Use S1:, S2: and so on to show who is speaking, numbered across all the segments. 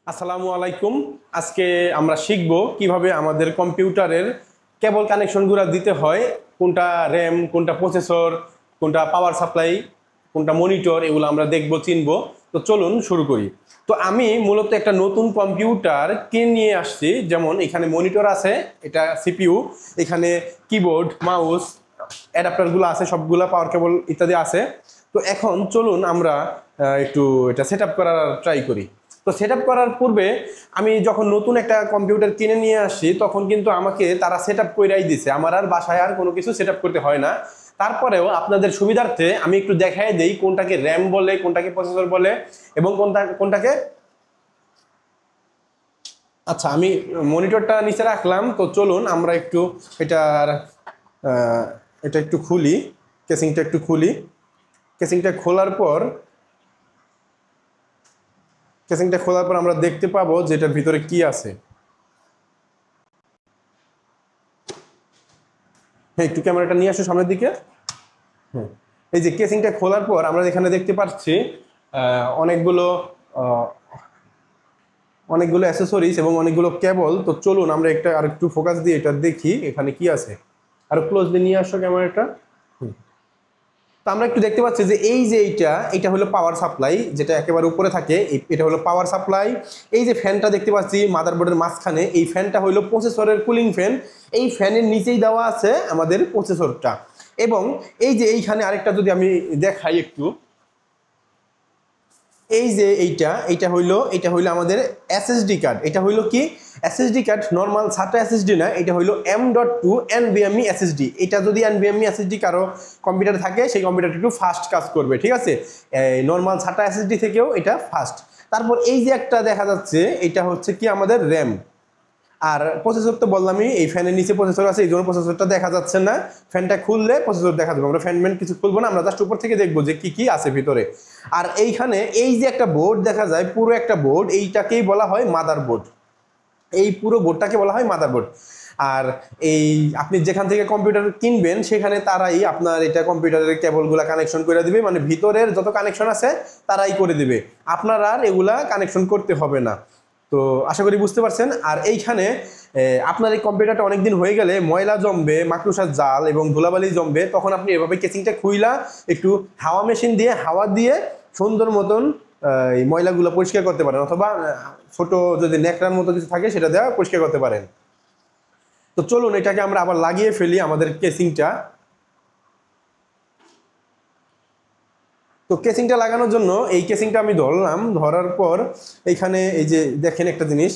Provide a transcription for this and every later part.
S1: আসসালামু আলাইকুম। আজকে আমরা শিখব কিভাবে আমাদের কম্পিউটারের কেবল কানেকশনগুলো দিতে হয়, কোনটা র্যাম, কোনটা প্রসেসর, কোনটা পাওয়ার সাপ্লাই, কোনটা মনিটর, এগুলো আমরা দেখব, চিনব। তো চলুন শুরু করি। তো আমি মূলত একটা নতুন কম্পিউটার কিনে নিয়ে আসছি। যেমন এখানে মনিটর আছে, এটা সিপিইউ, এখানে কিবোর্ড, মাউস, অ্যাডাপ্টারগুলো আছে, সবগুলা পাওয়ার কেবল ইত্যাদি আছে। তো এখন চলুন আমরা একটু এটা সেট আপ করার ট্রাই করি। তো সেট আপ করার পূর্বে আমি যখন নতুন একটা কম্পিউটার কিনে নিয়ে আসি তখন কিন্তু আমাকে তারা সেট আপ কইরাই দিছে, আমার আর বাসায় আর কোনো কিছু সেট আপ করতে হয় না। তারপরেও আপনাদের সুবিধার্থে আমি একটু দেখাই দেই কোনটাকে র্যাম বলে, কোনটাকে প্রসেসর বলে এবং কোনটাকে। আচ্ছা, আমি মনিটরটা নিচে রাখলাম। তো চলুন আমরা একটু এটার আহ, এটা একটু খুলি, কেসিংটা একটু খুলি। কেসিংটা খোলার পর আমরা দেখতে পাবো যে এটার ভিতরে কি আছে। হ্যাঁ, একটু ক্যামেরাটা নিয়ে আসো সামনের দিকে। হ্যাঁ, এই যে কেসিংটা খোলার পর আমরা এখানে দেখতে পাচ্ছি অনেকগুলো আহ, অনেকগুলো অ্যাসেসরিজ এবং অনেকগুলো কেবল। তো চলুন আমরা আর একটু ফোকাস দিয়ে এটা দেখি এখানে কি আছে। আর ক্লোজলি নিয়ে আসো ক্যামেরাটা। তো আমরা একটু দেখতে পাচ্ছি যে এই যে এটা হলো পাওয়ার সাপ্লাই, যেটা একেবারে উপরে থাকে, এটা হলো পাওয়ার সাপ্লাই। এই যে ফ্যানটা দেখতে পাচ্ছি মাদারবোর্ডের মাঝখানে, এই ফ্যানটা হলো প্রসেসরের কুলিং ফ্যান। এই ফ্যানের নিচেই দেওয়া আছে আমাদের প্রসেসরটা। এবং এই যে এইখানে আরেকটা যদি আমি দেখাই একটু, এই যে এটা হইলো আমাদের এসএসডি কার্ড। এটা হইলো কি SSD card, normal SATA SSD না, এটা হইলো M.2 NVMe এসএসডি। এটা যদি NVMe এসএসডি কারো কম্পিউটার থাকে সেই কম্পিউটারটা একটু ফাস্ট কাজ করবে, ঠিক আছে। নর্মাল SATA এসএসডি থেকেও এটা ফাস্ট। তারপর এই যে একটা দেখা যাচ্ছে, এটা হচ্ছে কি আমাদের র্যাম। আর প্রসেসর তো বললামই, এই ফ্যানের নিচে প্রসেসর আছে, এই জন্য প্রসেসরটা দেখা যাচ্ছে না। ফ্যানটা খুললে প্রসেসর দেখা যাবে। আমরা ফ্যান কিছু খুলবো না, আমরা জাস্ট উপর থেকে দেখবো যে কি কি আছে ভিতরে। আর এইখানে এই যে একটা বোর্ড দেখা যায়, পুরো একটা বোর্ড, এইটাকেই বলা হয় মাদারবোর্ড। এই পুরো বোর্ডটাকে বলা হয় মাদারবোর্ড। আর এই আপনি যেখান থেকে কম্পিউটার কিনবেন সেখানে তারাই আপনার এটা কম্পিউটারের কেবলগুলা কানেকশন করে দিবে, মানে ভিতরের যত কানেকশন আছে তারাই করে দিবে, আপনার আর এগুলা কানেকশন করতে হবে না। তো আশা করি বুঝতে পারছেন। আর এইখানে আপনার এই কম্পিউটারটা অনেকদিন হয়ে গেলে ময়লা জমবে, মাকড়সার জাল এবং ধুলাবালি জমবে, তখন আপনি এভাবে কেসিংটা খুইলা একটু হাওয়া মেশিন দিয়ে হাওয়া দিয়ে সুন্দর মতন এই ময়লাগুলো পরিষ্কার করতে পারেন, অথবা ছোট যদি ন্যাকড়ার মতো কিছু থাকে সেটা দেওয়া পরিষ্কার করতে পারেন। তো চলুন এটাকে আমরা আবার লাগিয়ে ফেলি আমাদের কেসিংটা। তো কেসিংটা লাগানোর জন্য এই কেসিংটা আমি ধরলাম, ধরার পর এইখানে এই যে দেখেন একটা জিনিস,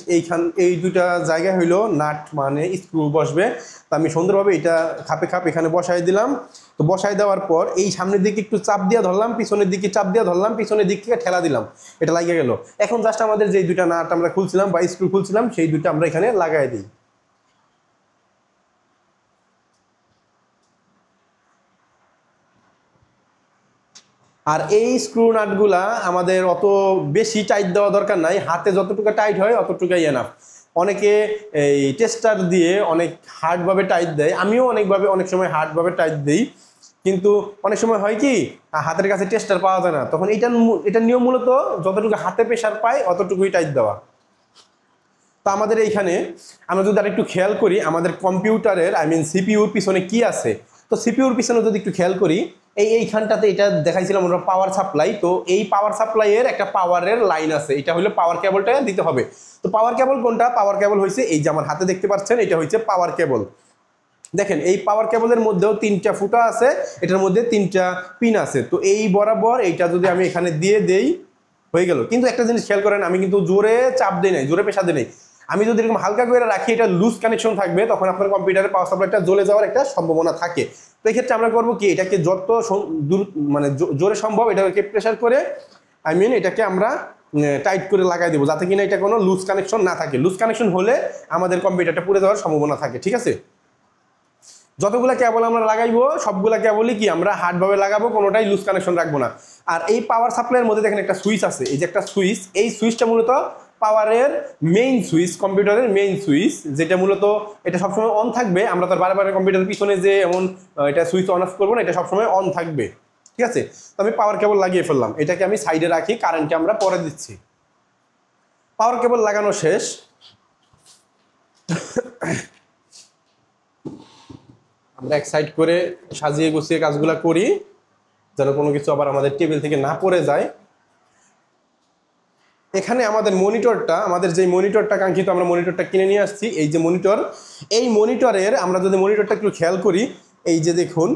S1: এই দুইটা জায়গা হইলো নাট, মানে স্ক্রু বসবে। তো আমি সুন্দরভাবে এটা খাপ এখানে বসাই দিলাম। তো বসাই দেওয়ার পর এই সামনের দিকে একটু চাপ দিয়ে ধরলাম, পিছনের দিকে চাপ দিয়ে ধরলাম, পিছনের দিক থেকে ঠেলা দিলাম, এটা লাগিয়ে গেল। এখন জাস্ট আমাদের যে দুইটা নাট আমরা খুলছিলাম বা স্ক্রু খুলছিলাম সেই দুইটা আমরা এখানে লাগাই দিই। আর এই স্ক্রু নাটগুলা আমাদের অত বেশি টাইট দেওয়া দরকার নাই, হাতে যতটুকু টাইট হয় অতটুকুই এনাফ। অনেকে এই টেস্টার দিয়ে অনেক হার্ডভাবে টাইট দেয়, আমিও অনেক সময় হার্ডভাবে টাইট দিই। কিন্তু অনেক সময় হয় কি হাতের কাছে টেস্টার পাওয়া যায় না, তখন এটার নিয়ম মূলত যতটুকু হাতে প্রেশার পায় অতটুকুই টাইট দেওয়া। তো আমাদের এইখানে আমরা যদি আর একটু খেয়াল করি আমাদের কম্পিউটারের সিপিইউর পিছনে কি আছে। তো সিপিইউর পিছনে যদি একটু খেয়াল করি, এইখানটাতে এটা দেখাইছিলাম আমরা পাওয়ার সাপ্লাই। তো এই পাওয়ার সাপ্লাইয়ের একটা পাওয়ারের লাইন আছে, এটা হলো পাওয়ার কেবলটা দিতে হবে। তো পাওয়ার কেবল কোনটা? পাওয়ার কেবল হয়েছে এই যে আমার হাতে দেখতে পাচ্ছেন, এটা হচ্ছে পাওয়ার কেবল। দেখেন এই পাওয়ার কেবলের মধ্যেও তিনটা ফুটা আছে, এটার মধ্যে তিনটা পিন আছে। তো এই বরাবর এইটা যদি আমি এখানে দিয়ে দেই হয়ে গেল। কিন্তু একটা জিনিস খেয়াল করেন, আমি কিন্তু জোরে চাপ দিই নাই, জোরে প্রেসার দিই নাই। আমি যদি এরকম হালকা করে রাখি, এটা লুজ কানেকশন থাকবে, তখন আপনার কম্পিউটারের পাওয়ার সাপ্লাইটা জ্বলে যাওয়ার একটা সম্ভাবনা থাকে। তো এই ক্ষেত্রে আমরা করবো কি, এটাকে যত দূর মানে জোরে সম্ভব এটাকে প্রেসার করে এটাকে আমরা টাইট করে লাগাই দেবো, যাতে কিনা এটা কোনো লুজ কানেকশন না থাকে। লুজ কানেকশন হলে আমাদের কম্পিউটারটা পুড়ে যাওয়ার সম্ভাবনা থাকে, ঠিক আছে। যতগুলা কেবল আমরা লাগাইবো সবগুলা কেবলই কি আমরা হার্ডভাবে লাগাবো, কোনোটাই লুজ কানেকশন রাখবো না। আর এই পাওয়ার সাপ্লাইয়ের মধ্যে দেখেন একটা সুইচ আছে, এই যে একটা সুইচ, এই সুইচটা মূলত পাওয়ারের মেইন সুইচ, কম্পিউটারের মেইন সুইচ, যেটা মূলত এটা সবসময় অন থাকবে। আমরা তো বারে কম্পিউটারের পিছনে যে এমন এটা সুইচ অন অফ করবো না, এটা সবসময় অন থাকবে, ঠিক আছে। তো আমি পাওয়ার কেবল লাগিয়ে ফেললাম, এটাকে আমি সাইডে রাখি, কারেন্টে আমরা পরে দিচ্ছি। পাওয়ার কেবল লাগানো শেষ। আমরা এক সাইড করে সাজিয়ে গুছিয়ে কাজগুলো করি, যেন কোনো কিছু আবার আমাদের টেবিল থেকে না পড়ে যায়। এখানে আমাদের মনিটরটা, আমাদের যে মনিটরটা কাঙ্ক্ষিত, আমরা মনিটরটা কিনে নিয়ে আসছি। এই যে মনিটর, এই মনিটরের আমরা যদি মনিটরটা একটু খেয়াল করি, এই যে দেখুন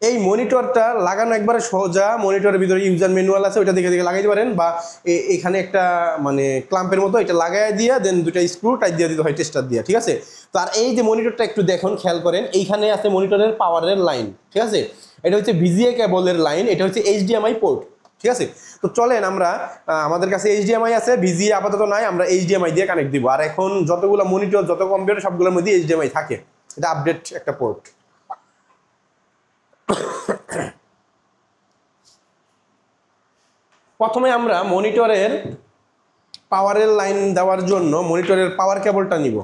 S1: এই মনিটরটা লাগানো একবারে সোজা। মনিটরের ভিতরে ইউজার ম্যানুয়াল আছে, ওইটা দেখে দেখে লাগাইতে পারেন, বা এখানে একটা মানে ক্লাম্পের মতো এটা লাগাই দিয়ে দেন দুটা স্ক্রু টাইট দিয়ে দিতে হয় টেস্টার দিয়ে, ঠিক আছে। তো আর এই যে মনিটরটা একটু দেখুন, খেয়াল করেন, এইখানে আছে মনিটরের পাওয়ারের লাইন, ঠিক আছে। এটা হচ্ছে ভিজিএ কেবলের লাইন, এটা হচ্ছে এইচডিএমআই পোর্ট, ঠিক আছে। তো চলেন আমরা, আমাদের কাছে এইচডিএমআই আছে, ভিজিএ আপাতত নাই, আমরা এইচডিএমআই দিয়ে কানেক্ট দিব। আর এখন যতগুলো মনিটর, যত কম্পিউটার, সবগুলোর মধ্যে এইচডিএমআই থাকে, এটা আপডেট একটা পোর্ট। প্রথমে আমরা মনিটরের পাওয়ারের লাইন দেওয়ার জন্য মনিটরের পাওয়ার কেবলটা নিব।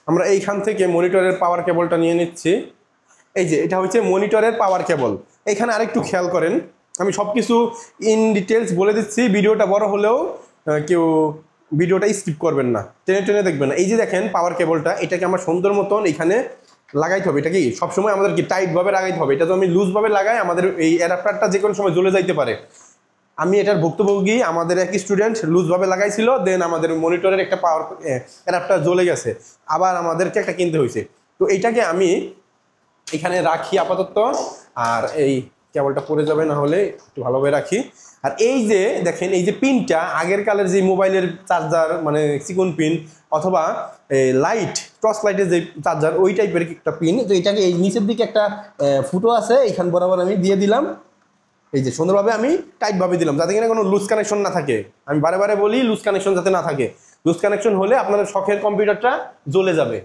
S1: আমরা এইখান থেকে মনিটরের পাওয়ার কেবলটা নিয়ে নিচ্ছি। এই যে এটা হচ্ছে মনিটরের পাওয়ার কেবল। এখানে আরেকটু খেয়াল করেন, আমি সব কিছু ইন ডিটেলস বলে দিচ্ছি, ভিডিওটা বড় হলেও কেউ ভিডিওটা স্কিপ করবেন না, টেনে টেনে দেখবেন না। এই যে দেখেন পাওয়ার কেবলটা, এটাকে আমার সুন্দর মতন এখানে লাগাইতে হবে। এটা কি সবসময় আমাদের কি টাইটভাবে লাগাইতে হবে। এটা তো আমি লুজভাবে লাগাই, আমাদের এই অ্যাডাপ্টারটা যে কোনো সময় জ্বলে যাইতে পারে। আমি এটার ভুক্তভোগী, আমাদের এক স্টুডেন্ট লুজভাবে লাগাইছিল, দেন আমাদের মনিটরের একটা পাওয়ার অ্যাডাপ্টার জ্বলে গেছে, আবার আমাদেরকে একটা কিনতে হয়েছে। তো এইটাকে আমি এখানে রাখি আপাতত, আর এই কেবলটা পড়ে যাবে না হলে একটু ভালোভাবে রাখি। আর এই যে দেখেন, এই যে পিনটা আগের কালের যে মোবাইলের চার্জার, মানে চিকন পিন, অথবা লাইট, টর্চ লাইটের যে চার্জার, ওই টাইপের একটা পিন। তো এটাকে এই নিচের দিকে একটা ফুটো আছে, এইখান বরাবর আমি দিয়ে দিলাম। এই যে সুন্দরভাবে আমি টাইটভাবে দিলাম, যাতে কিনা কোনো লুজ কানেকশন না থাকে। আমি বারে বারে বলি লুজ কানেকশন যাতে না থাকে। লুজ কানেকশন হলে আপনাদের শখের কম্পিউটারটা জ্বলে যাবে।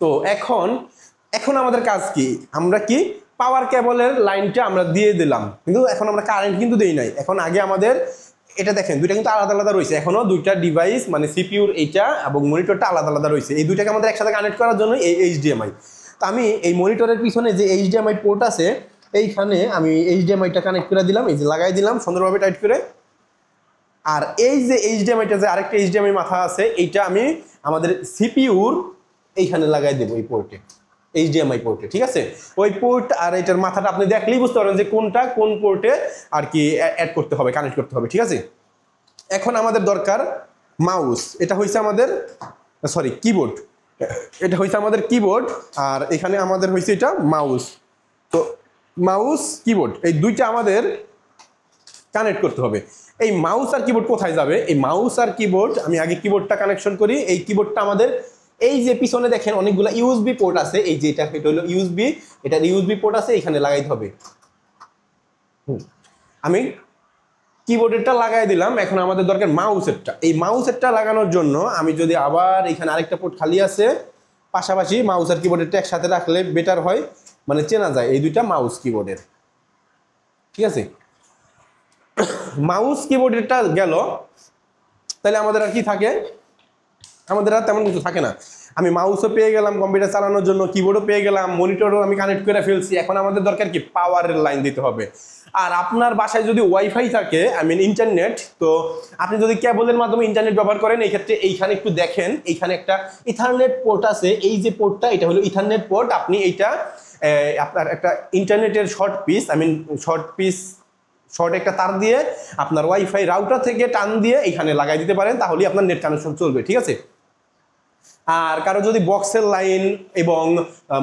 S1: তো এখন আমাদের কাজ কি, আমরা কি পাওয়ার কেবলের লাইনটা আমরা দিয়ে দিলাম, কিন্তু এখন আমরা কারেন্ট কিন্তু দেই নাই। এখন আগে আমাদের এটা দেখেন, দুইটা কিন্তু আলাদা আলাদা রয়েছে, এখনো দুইটা ডিভাইস, মানে সিপিইউর এইটা এবং মনিটরটা আলাদা আলাদা রয়েছে। এই দুইটাকে আমাদের একসাথে কানেক্ট করার জন্য এই এইচডিএমআই। তো আমি এই মনিটরের পিছনে যে এইচডিএমআই পোর্ট আছে, এইখানে আমি এইচডিএমআইটা কানেক্ট করে দিলাম, এই যে লাগাই দিলাম সুন্দরভাবে টাইট করে। আর এই যে এইচডিএমআইটা, যে আরেকটা এইচডিএমআই মাথা আছে, এইটা আমি আমাদের সিপিইউর এইখানে লাগাই দেবো, এই পোর্টে, এইচডিএমআই পোর্টে, ঠিক আছে। ওই পোর্ট আর এটার মাথাটা আপনি দেখলেই বুঝতে পারবেন যে কোনটা কোন পোর্টে আর কি অ্যাড করতে হবে, কানেক্ট করতে হবে, ঠিক আছে। এখন আমাদের দরকার মাউস। এটা হয়েছে আমাদের কিবোর্ড, এটা হয়েছে আমাদের কিবোর্ড, আর এখানে আমাদের হয়েছে এটা মাউস। তো মাউস কিবোর্ড এই দুইটা আমাদের কানেক্ট করতে হবে। এই মাউস আর কিবোর্ড কোথায় যাবে? এই মাউস আর কিবোর্ড, আমি আগে কিবোর্ডটা কানেকশন করি। এই কিবোর্ডটা আমাদের এই যে পিছনে দেখেন অনেকগুলো ইউএসবি পোর্ট আছে, এই যে এটা হলো ইউএসবি, এটার ইউএসবি পোর্ট আছে, এখানে লাগাইতে হবে। আমি কিবোর্ডেরটা লাগাই দিলাম। এখন আমাদের দরকার মাউসেরটা। এই মাউসেরটা লাগানোর জন্য আমি যদি আবার এখানে আরেকটা পোর্ট খালি আছে, পাশাপাশি মাউস আর কিবোর্ডেরটা একসাথে রাখলে বেটার হয়, মানে চেনা যায় এই দুইটা মাউস কিবোর্ডের, ঠিক আছে। মাউস কিবোর্ডেরটা গেল, তাহলে আমাদের আর কি থাকে? আমাদের আর তেমন কিছু থাকে না। আমি মাউসও পেয়ে গেলাম কম্পিউটার চালানোর জন্য, কিবোর্ডও পেয়ে গেলাম, মনিটরও আমি কানেক্ট করে ফেলছি। এখন আমাদের দরকার কি? পাওয়ারের লাইন দিতে হবে। আর আপনার বাসায় যদি ওয়াইফাই থাকে, ইন্টারনেট, তো আপনি যদি কেবলের মাধ্যমে ইন্টারনেট ব্যবহার করেন, এই ক্ষেত্রে এইখানে একটু দেখেন, এইখানে একটা ইথারনেট পোর্ট আছে। এই যে পোর্টটা, এটা হলো ইথারনেট পোর্ট। আপনি এইটা আপনার একটা ইন্টারনেটের শর্ট একটা তার দিয়ে আপনার ওয়াইফাই রাউটার থেকে টান দিয়ে এখানে লাগাই দিতে পারেন, তাহলেই আপনার নেট কানেকশন চলবে, ঠিক আছে। আর কারো যদি বক্সের লাইন এবং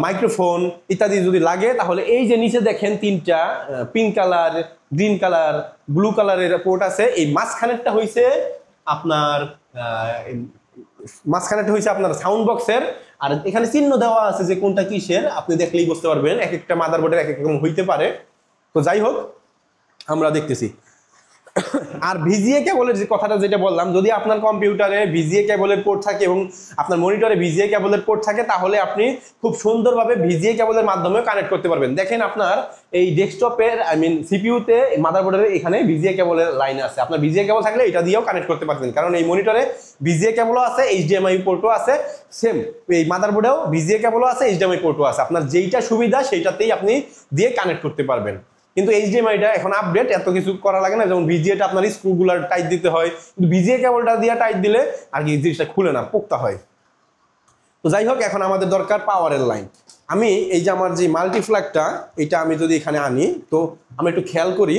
S1: মাইক্রোফোন ইত্যাদি যদি লাগে, তাহলে এই যে নিচে দেখেন তিনটা pink colour, green colour, blue কালারের পোর্ট আছে। এই মাঝখানেরটা হইছে আপনার সাউন্ড বক্সের। আর এখানে চিহ্ন দেওয়া আছে যে কোনটা কিসের, আপনি দেখলেই বুঝতে পারবেন। এক একটা মাদারবোর্ডের এক এক রকম হইতে পারে। তো যাই হোক, আমরা দেখতেছি। আর ভিজিএ কেবলের যে কথাটা যেটা বললাম, যদি আপনার কম্পিউটারে ভিজিএ কেবলের পোর্ট থাকে এবং আপনার মনিটরে ভিজিএ কেবলের পোর্ট থাকে, তাহলে আপনি খুব সুন্দরভাবে ভিজিএ কেবলের মাধ্যমে কানেক্ট করতে পারবেন। দেখেন আপনার এই ডেস্কটপের সিপিইউতে মাদারবোর্ডের এখানে ভিজিএ কেবলের লাইন আছে। আপনার ভিজিএ কেবল থাকলে এটা দিয়েও কানেক্ট করতে পারবেন, কারণ এই মনিটরে ভিজিএ কেবলও আছে, এইচডিএমআই পোর্টও আছে। সেম এই মাদারবোর্ডেও ভিজিএ কেবলও আছে, এইচডিএমআই পোর্টও আছে। আপনার যেইটা সুবিধা সেইটাতেই আপনি দিয়ে কানেক্ট করতে পারবেন। কিন্তু এইচডিএমআইটা এখন আপডেট, এত কিছু করা লাগে না। যেমন ভিজিএটা আপনার স্ক্রুগুলার টাইট দিতে হয়, কিন্তু ভিজিএ কেবলটা দিয়ে টাইট দিলে আর কি জিনিসটা খুলে না, পোক্তা হয়। তো যাই হোক, এখন আমাদের দরকার পাওয়ারের লাইন। আমি এই যে আমার যে মাল্টিফ্ল্যাগটা, এটা আমি যদি এখানে আনি, তো আমি একটু খেয়াল করি,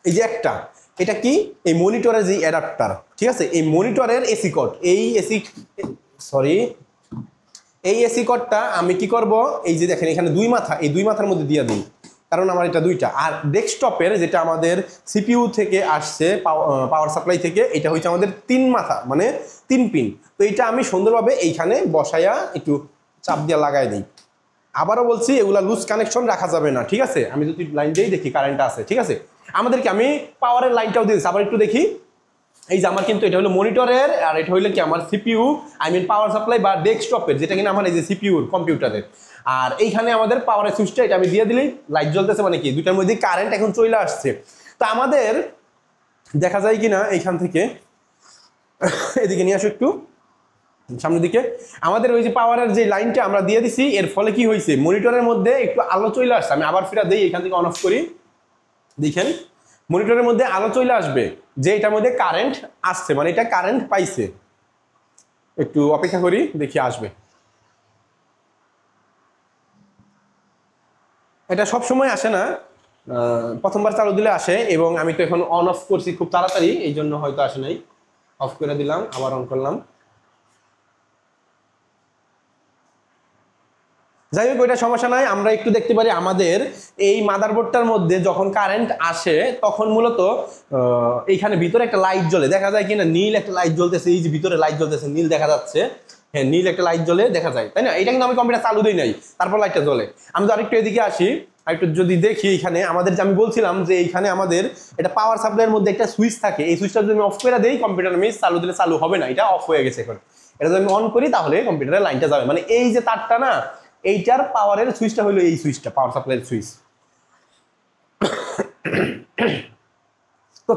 S1: এই যে একটা, এটা কি এই মনিটরের যে অ্যাডাপ্টার, ঠিক আছে, এই মনিটরের এসি কর্ড, এই এসি কর্ডটা আমি কি করব, এই যে দেখেন এখানে দুই মাথা, এই দুই মাথার মধ্যে দিয়ে দিই, কারণ আমার এটা দুইটা। আর ডেস্কটপের যেটা আমাদের সিপিইউ থেকে আসছে, পাওয়ার সাপ্লাই থেকে, এটা হচ্ছে আমাদের 3 মাথা, মানে 3 পিন। তো এটা আমি সুন্দরভাবে এইখানে বসাইয়া একটু চাপ দিয়ে লাগাই দিই। আবারও বলছি, এগুলা লুজ কানেকশন রাখা যাবে না, ঠিক আছে। আমি যদি লাইন দিয়েই দেখি কারেন্ট আছে, ঠিক আছে। আমাদেরকে আমি পাওয়ারের লাইনটাও দিয়েছি, আবার একটু দেখি। এই যে আমার কিন্তু এটা হলো মনিটরের, আর এটা হইলো কি আমার সিপিইউ, পাওয়ার সাপ্লাই বা ডেস্কটপের, যেটা কিনা আমার এই যে সিপিইউর কম্পিউটারের। আর এইখানে আমাদের পাওয়ারের সুইচটা, এটা আমি দিয়ে দিলেই লাইট জ্বলতেছে, মানে কি দুইটার মধ্যে কারেন্ট এখন চলে আসছে। তো আমাদের দেখা যায় কিনা এইখান থেকে, এদিকে নিয়ে আসো একটু সামনের দিকে, আমাদের ওই যে পাওয়ারের যে লাইনটা আমরা দিয়ে দিছি, এর ফলে কি হয়েছে, মনিটরের মধ্যে একটু আলো চলে আসছে। আমি আবার ফিরা দেই, এখান থেকে অন অফ করি, দেখেন মনিটরের মধ্যে আলো চলে আসবে যে এটার মধ্যে কারেন্ট আসছে, মানে এটা কারেন্ট পাইছে। একটু অপেক্ষা করি, দেখি আসবে। এটা সব সময় আসে না, প্রথমবার চালু দিলে আসে। এবং আমি তো এখন অন অফ করছি খুব তাড়াতাড়ি, এই জন্য হয়তো আসে নাই। অফ করে দিলাম, আবার অন করলাম। যাই হোক, ওইটা সমস্যা নাই। আমরা একটু দেখতে পারি আমাদের এই মাদারবোর্ডটার মধ্যে যখন কারেন্ট আসে, তখন মূলত এইখানে ভিতরে একটা লাইট জ্বলে, দেখা যায় কিনা নীল একটা লাইট জ্বলতেছে, এই যে ভিতরে লাইট জ্বলতেছে, নীল দেখা যাচ্ছে, হ্যাঁ নীল একটা লাইট জ্বলে দেখা যায়, তাই না। এটা কিন্তু আমি কম্পিউটার চালু দিই নাই, তারপর লাইটটা জ্বলে। আমি তো আরেকটু এদিকে আসি, আরেকটু যদি দেখি, এখানে আমাদের যে আমি বলছিলাম যে এইখানে আমাদের এটা পাওয়ার সাপ্লাইয়ের মধ্যে একটা সুইচ থাকে, এই সুইচটা যদি আমি অফ করে দিই, কম্পিউটার আমি চালু দিলে চালু হবে না, এটা অফ হয়ে গেছে। এখন এটা যদি আমি অন করি, তাহলে কম্পিউটারের লাইনটা যাবে, মানে এই যে তারটা না, এইটার পাওয়ারের সুইচটা হলো এই সুইচটা, পাওয়ার সাপ্লাইয়ের সুইচ। তো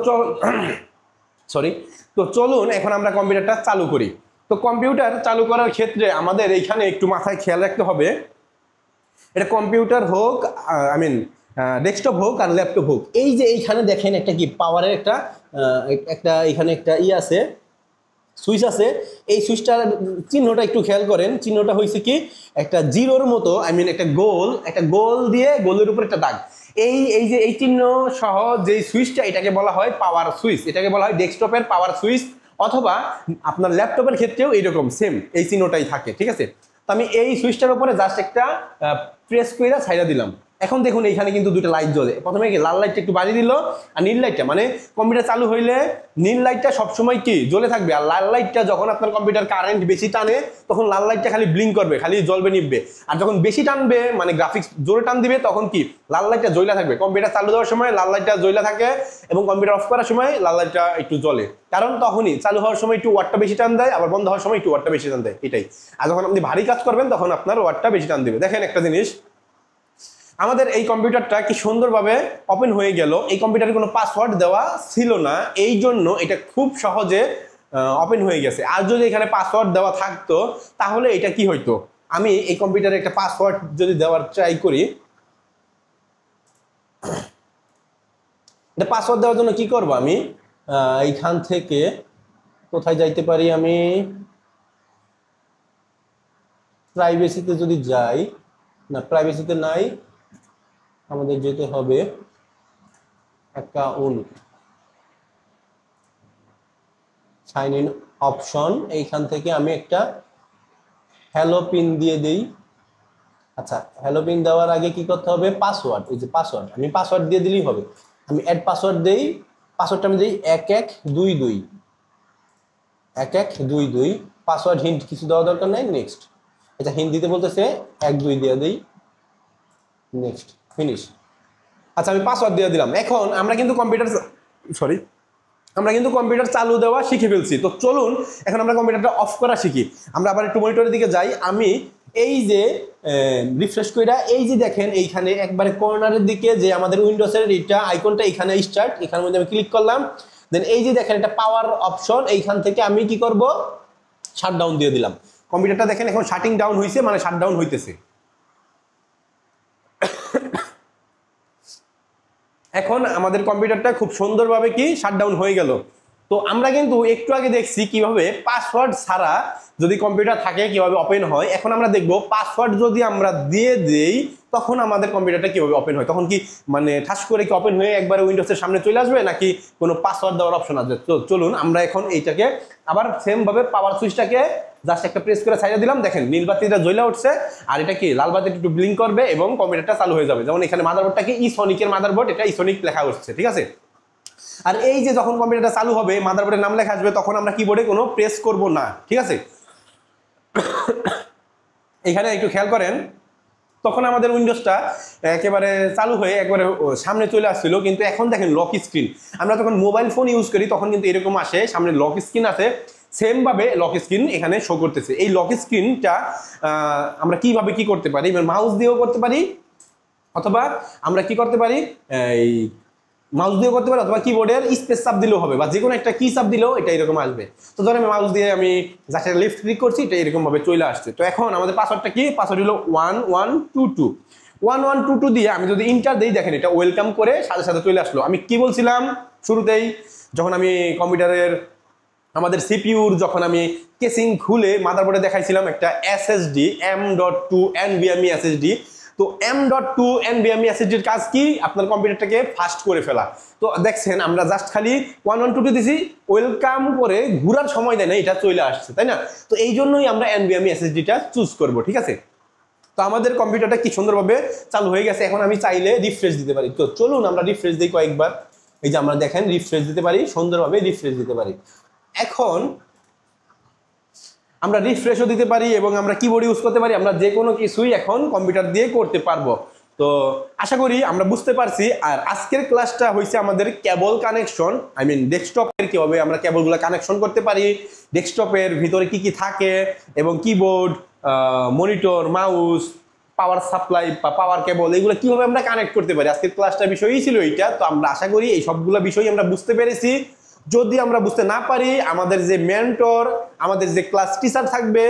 S1: তো চলুন এখন আমরা কম্পিউটারটা চালু করি। তো কম্পিউটার চালু করার ক্ষেত্রে আমাদের এইখানে একটু মাথায় খেয়াল রাখতে হবে, এটা কম্পিউটার হোক, ডেস্কটপ হোক আর ল্যাপটপ হোক, এই যে এইখানে দেখেন একটা কি পাওয়ারের একটা এখানে একটা আছে, সুইচ আছে। এই সুইচটার চিহ্নটা একটু খেয়াল করেন, চিহ্নটা হয়েছে কি একটা জিরোর মতো, একটা গোল দিয়ে গোলের উপর একটা দাগ। এই যে এই চিহ্ন সহ যে সুইচটা, এটাকে বলা হয় পাওয়ার সুইচ, এটাকে বলা হয় ডেস্কটপের পাওয়ার সুইচ, অথবা আপনার ল্যাপটপের ক্ষেত্রেও এইরকম সেম এই চিহ্নটাই থাকে, ঠিক আছে। তো আমি এই সুইচটার উপরে জাস্ট একটা প্রেস করে ছাইড়া দিলাম। এখন দেখুন এইখানে কিন্তু দুটো লাইট জ্বলে। প্রথমে কি লাল লাইটটা একটু বাড়িয়ে দিল, আর নীল লাইটটা, মানে কম্পিউটার চালু হইলে নীল লাইটটা সবসময় কি জ্বলে থাকবে, আর লাল লাইটটা যখন আপনার কম্পিউটার কারেন্ট বেশি টানে, তখন লাল লাইটটা খালি ব্লিঙ্ক করবে, খালি জ্বলবে নিববে। আর যখন বেশি টানবে, মানে গ্রাফিক্স জোরে টান দিবে, তখন কি লাল লাইটটা জ্বলা থাকবে। কম্পিউটার চালু দেওয়ার সময় লাল লাইটটা জ্বলা থাকে, এবং কম্পিউটার অফ করার সময় লাল লাইটটা একটু জ্বলে, কারণ তখনই চালু হওয়ার সময় একটু ওয়াটটা বেশি টান দেয়, আবার বন্ধ হওয়ার সময় একটু ওয়াটটা বেশি টান দেয়, এটাই। আর যখন আপনি ভারী কাজ করবেন, তখন আপনার ওয়াটটা বেশি টান দিবে। দেখেন একটা জিনিস, আমাদের এই কম্পিউটারটা কি সুন্দরভাবে ওপেন হয়ে গেল। এই কম্পিউটারে কোনো পাসওয়ার্ড দেওয়া ছিল না, এই জন্য এটা খুব সহজে ওপেন হয়ে গেছে। আর যদি এখানে পাসওয়ার্ড দেওয়া থাকতো, তাহলে এটা কি হইতো, আমি এই কম্পিউটারে একটা পাসওয়ার্ড যদি দেওয়ার ট্রাই করি, এটা পাসওয়ার্ড দেওয়ার জন্য কি করব, আমি এইখান থেকে কোথায় যাইতে পারি, আমি প্রাইভেসিতে যদি যাই, না প্রাইভেসিতে নাই, আমাদের যেতে হবে অ্যাকাউন্ট, সাইন ইন অপশন, এইখান থেকে আমি একটা হ্যালো পিন দিয়ে দেই। আচ্ছা, হ্যালো পিন দেওয়ার আগে কি করতে হবে, পাসওয়ার্ড, এই যে পাসওয়ার্ড, আমি পাসওয়ার্ড দিয়ে দিলেই হবে। আমি অ্যাড পাসওয়ার্ড দেই, পাসওয়ার্ডটা আমি দিই 1122 1122। পাসওয়ার্ড হিন্ট কিছু দেওয়া দরকার নাই, নেক্সট। আচ্ছা, হিন্ট দিতে বলতেছে 12 দিয়ে দিই, নেক্সট, ফিনিশ। আচ্ছা, আমি পাসওয়ার্ড দিয়ে দিলাম। এখন আমরা কিন্তু কম্পিউটার চালু দেওয়া শিখে ফেলছি। তো চলুন এখন আমরা কম্পিউটারটা অফ করা শিখি। আমরা আবার একটু মনিটরের দিকে যাই। আমি এই যে রিফ্রেশ কইরা, এই যে দেখেন এইখানে একবারে কর্নারের দিকে যে আমাদের উইন্ডোজের এইটা আইকনটা, এখানে স্টার্ট, এখানের মধ্যে আমি ক্লিক করলাম। দেন এই যে দেখেন একটা পাওয়ার অপশন, এইখান থেকে আমি কি করব, শাটডাউন দিয়ে দিলাম। কম্পিউটারটা দেখেন এখন শাটিং ডাউন হয়েছে, মানে শাটডাউন হইতেছে। এখন আমাদের কম্পিউটারটা খুব সুন্দরভাবে কি শাটডাউন হয়ে গেল। তো আমরা কিন্তু একটু আগে দেখছি কিভাবে পাসওয়ার্ড ছাড়া যদি কম্পিউটার থাকে কিভাবে ওপেন হয়। এখন আমরা দেখব পাসওয়ার্ড যদি আমরা দিয়ে দেই তখন আমাদের কম্পিউটারটা কিভাবে ওপেন হয়। তখন কি মানে ঠাস করে কি ওপেন হয়ে একবারে উইন্ডোজের সামনে চলে আসবে নাকি কোনো পাসওয়ার্ড দেওয়ার অপশন আসবে। তো চলুন আমরা এখন এইটাকে আবার সেম ভাবে পাওয়ার সুইচটাকে জাস্ট একটা প্রেস করে ছাইড়া দিলাম, দেখেন নীল বাতিটা জ্বলে উঠছে আর এটা কি লাল বাতিটা একটু ব্লিঙ্ক করবে এবং কম্পিউটারটা চালু হয়ে যাবে। যেমন এখানে মাদারবোর্ডটা কি ইসনিকের মাদারবোর্ড, এটা ইসনিক লেখা হচ্ছে, ঠিক আছে। আর এই যে যখন কম্পিউটারটা চালু হবে মাদারবোর্ডের নাম লেখা আসবে তখন আমরা কিবোর্ডে কোনো প্রেস করব না, ঠিক আছে। এখানে একটু খেয়াল করেন, তখন আমাদের উইন্ডোজটা একেবারে চালু হয়ে একবারে সামনে চলে আসছিল, কিন্তু এখন দেখেন লক স্ক্রিন। আমরা যখন মোবাইল ফোন ইউজ করি তখন কিন্তু এরকম আসে, সামনে লক স্ক্রিন আছে, সেম ভাবে লক স্ক্রিন এখানে শো করতেছে। এই লক স্ক্রিনটা আমরা কিভাবে কি করতে পারি, মাউস দিয়েও করতে পারি অথবা আমরা কি করতে পারি, এই মাউস দিয়ে করতে পারি অথবা কিবোর্ডের স্পেস চাপ দিলেও হবে বা যে কোনো একটা কি চাপ দিলেও এটা এরকম আসবে। তো ধরেন আমি মাউস দিয়ে আমি জাস্ট লেফট ক্লিক করছি, এটা এরকম ভাবে চলে আসছে। তো এখন আমাদের পাসওয়ার্ডটা কি, পাসওয়ার্ড হলো 1122 1122 দিয়ে আমি যদি ইন্টার দিই দেখেন এটা ওয়েলকাম করে সাথে সাথে চলে আসলো। আমি কি বলছিলাম শুরুতেই, যখন আমি কম্পিউটারের আমাদের সিপিইউর যখন আমি কেসিং খুলে মাদারবোর্ডে দেখাইছিলাম একটা এসএসডি M.2 NVMe SSD। তো M.2 NVMe SSDর কাজ কি, আপনার কম্পিউটারটাকে ফাস্ট করে ফেলা। তো দেখছেন আমরা জাস্ট খালি 1122 দিছি, ওয়েলকাম করে ঘোরার সময় দেয় না, এটা চলে আসছে, তাই না। তো এই জন্যই আমরা NVMe SSDটা চুজ করব, ঠিক আছে। তো আমাদের কম্পিউটারটা কি সুন্দরভাবে চালু হয়ে গেছে। এখন আমি চাইলে রিফ্রেশ দিতে পারি। তো চলুন আমরা রিফ্রেশ দিই কয়েকবার। এই যে আমরা দেখেন রিফ্রেশ দিতে পারি, সুন্দরভাবে রিফ্রেশ দিতে পারি। এখন আমরা রিফ্রেশও দিতে পারি এবং আমরা কিবোর্ড ইউজ করতে পারি, আমরা যে কোনো কিছুই এখন কম্পিউটার দিয়ে করতে পারবো। তো আশা করি আমরা বুঝতে পারছি। আর আজকের ক্লাসটা হয়েছে আমাদের কেবল কানেকশন, ডেস্কটপের কিভাবে আমরা কেবলগুলো কানেকশন করতে পারি, ডেস্কটপের ভিতরে কি কি থাকে এবং keyboard, monitor, mouse, power supply বা পাওয়ার কেবল এগুলো কিভাবে আমরা কানেক্ট করতে পারি। আজকের ক্লাসটার বিষয়ই ছিল এইটা। তো আমরা আশা করি এই সবগুলো বিষয় আমরা বুঝতে পেরেছি। যদি আমরা বুঝতে না পারি আমাদের যে মেন্টর, আমাদের যে ক্লাস টিচার থাকবে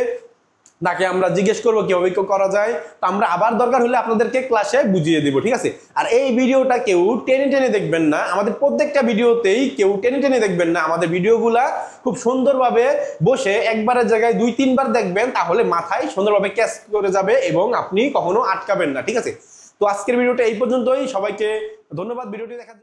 S1: তাকে আমরা জিজ্ঞেস করবো কিভাবে করা যায়। তো আমরা আবার দরকার হলে আপনাদেরকে ক্লাসে বুঝিয়ে দিব, ঠিক আছে। আর এই ভিডিওটা কেউ টেনে টেনে দেখবেন না, আমাদের প্রত্যেকটা ভিডিওতেই কেউ টেনে টেনে দেখবেন না। আমাদের ভিডিওগুলা খুব সুন্দরভাবে বসে একবারের জায়গায় 2-3 বার দেখবেন, তাহলে মাথায় সুন্দরভাবে ক্যাচ করে যাবে এবং আপনি কখনো আটকাবেন না, ঠিক আছে। তো আজকের ভিডিওটা এই পর্যন্তই। সবাইকে ধন্যবাদ ভিডিওটি দেখার জন্য।